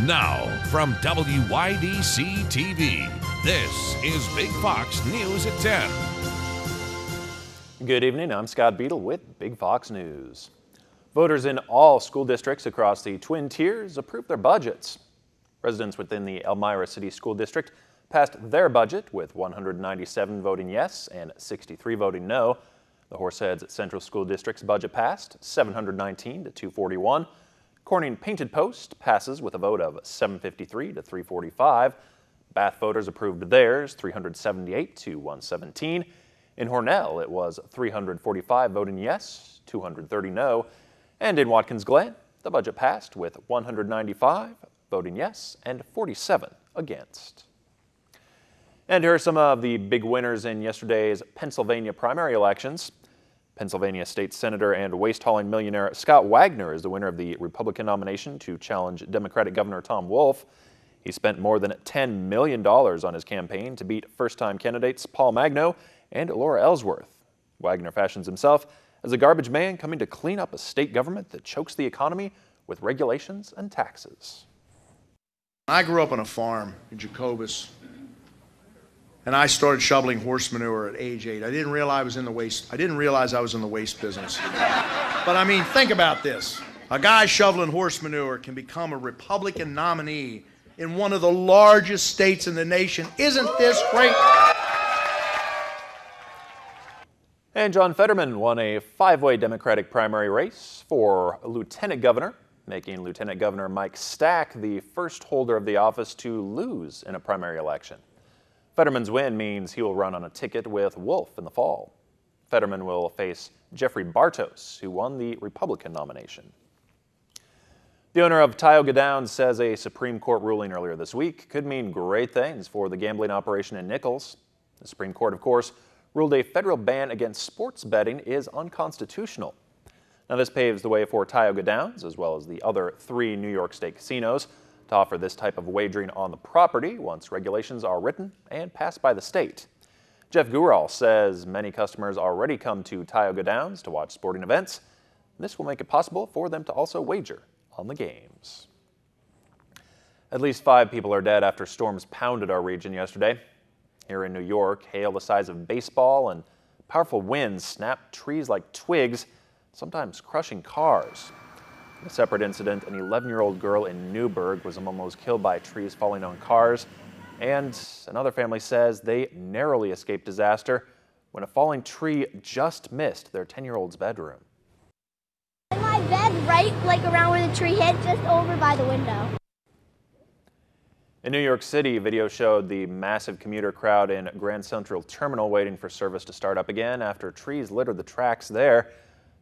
Now, from WYDC TV, this is Big Fox News at 10. Good evening, I'm Scott Beadle with Big Fox News. Voters in all school districts across the Twin Tiers approved their budgets. Residents within the Elmira City School District passed their budget with 197 voting yes and 63 voting no. The Horseheads Central School District's budget passed 719 to 241. Corning Painted Post passes with a vote of 753 to 345. Bath voters approved theirs 378 to 117. In Hornell, it was 345 voting yes, 230 no. And in Watkins Glen, the budget passed with 195 voting yes and 47 against. And here are some of the big winners in yesterday's Pennsylvania primary elections. Pennsylvania State Senator and waste-hauling millionaire Scott Wagner is the winner of the Republican nomination to challenge Democratic Governor Tom Wolf. He spent more than $10 million on his campaign to beat first-time candidates Paul Magno and Laura Ellsworth. Wagner fashions himself as a garbage man coming to clean up a state government that chokes the economy with regulations and taxes. I grew up on a farm in Jacobus, and I started shoveling horse manure at age 8. I didn't realize I was in the waste business. But I mean, think about this. A guy shoveling horse manure can become a Republican nominee in one of the largest states in the nation. Isn't this great? And John Fetterman won a 5-way Democratic primary race for lieutenant governor, making Lieutenant Governor Mike Stack the first holder of the office to lose in a primary election. Fetterman's win means he will run on a ticket with Wolf in the fall. Fetterman will face Jeffrey Bartos, who won the Republican nomination. The owner of Tioga Downs says a Supreme Court ruling earlier this week could mean great things for the gambling operation in Nichols. The Supreme Court, of course, ruled a federal ban against sports betting is unconstitutional. Now, this paves the way for Tioga Downs, as well as the other 3 New York State casinos, to offer this type of wagering on the property once regulations are written and passed by the state. Jeff Gural says many customers already come to Tioga Downs to watch sporting events. This will make it possible for them to also wager on the games. At least 5 people are dead after storms pounded our region yesterday. Here in New York, hail the size of baseball and powerful winds snapped trees like twigs, sometimes crushing cars. In a separate incident, an 11-year-old girl in Newburgh was almost killed by trees falling on cars. And another family says they narrowly escaped disaster when a falling tree just missed their 10-year-old's bedroom. In my bed, right around where the tree hit, just over by the window. In New York City, video showed the massive commuter crowd in Grand Central Terminal waiting for service to start up again after trees littered the tracks there.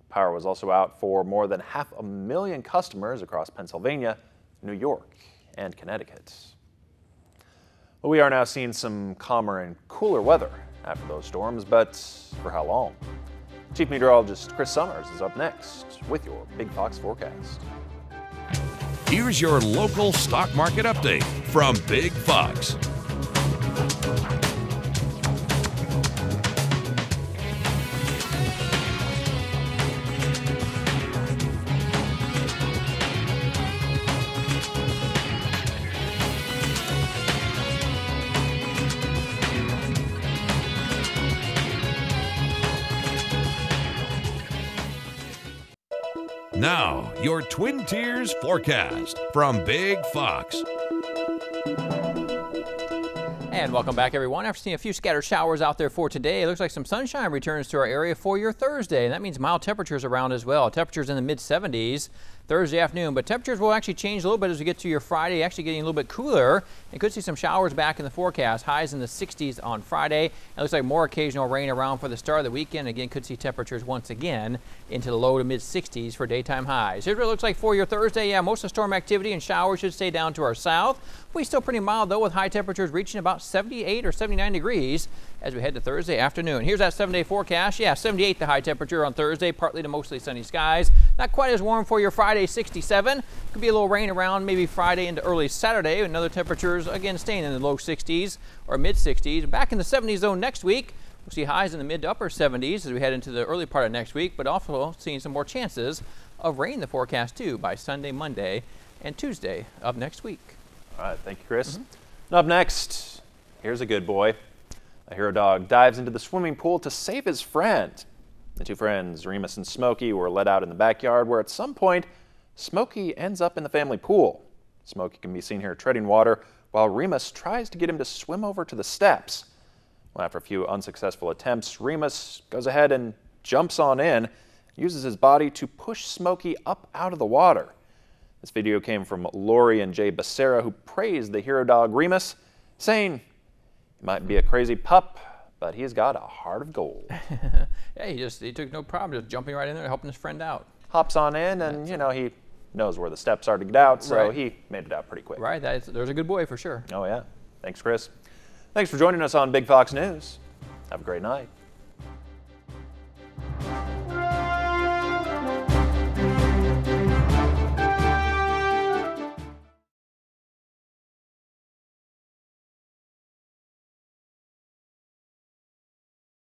Power was also out for more than 500,000 customers across Pennsylvania, New York, and Connecticut. Well, we are now seeing some calmer and cooler weather after those storms, but for how long? Chief Meteorologist Chris Summers is up next with your Big Fox forecast. Here's your local stock market update from Big Fox. Now, your Twin Tiers forecast from Big Fox. And welcome back, everyone. After seeing a few scattered showers out there for today, it looks like some sunshine returns to our area for your Thursday. And that means mild temperatures around as well. Temperatures in the mid-70s Thursday afternoon. But temperatures will actually change a little bit as we get to your Friday, actually getting a little bit cooler. And could see some showers back in the forecast. Highs in the 60s on Friday. It looks like more occasional rain around for the start of the weekend. Again, could see temperatures once again into the low to mid-60s for daytime highs. Here's what it looks like for your Thursday. Yeah, most of the storm activity and showers should stay down to our south. We still pretty mild, though, with high temperatures reaching about 78 or 79 degrees as we head to Thursday afternoon. Here's that 7-day forecast. Yeah, 78 the high temperature on Thursday, partly to mostly sunny skies. Not quite as warm for your Friday, 67. Could be a little rain around maybe Friday into early Saturday. Another temperatures, again, staying in the low 60s or mid-60s. Back in the 70s zone next week. We'll see highs in the mid to upper 70s as we head into the early part of next week, but also seeing some more chances of rain in the forecast, too, by Sunday, Monday, and Tuesday of next week. All right, thank you, Chris. And up next, here's a good boy. A hero dog dives into the swimming pool to save his friend. The two friends, Remus and Smokey, were let out in the backyard where at some point, Smokey ends up in the family pool. Smokey can be seen here treading water while Remus tries to get him to swim over to the steps. Well, after a few unsuccessful attempts, Remus goes ahead and jumps on in, uses his body to push Smokey up out of the water. This video came from Lori and Jay Becerra, who praised the hero dog Remus, saying, "He might be a crazy pup, but he's got a heart of gold." Yeah, he took no problem just jumping right in there, helping his friend out. Hops on in, and he knows where the steps are to get out, so he made it out pretty quick. Right, there's a good boy for sure. Oh yeah. Thanks, Chris. Thanks for joining us on Big Fox News. Have a great night.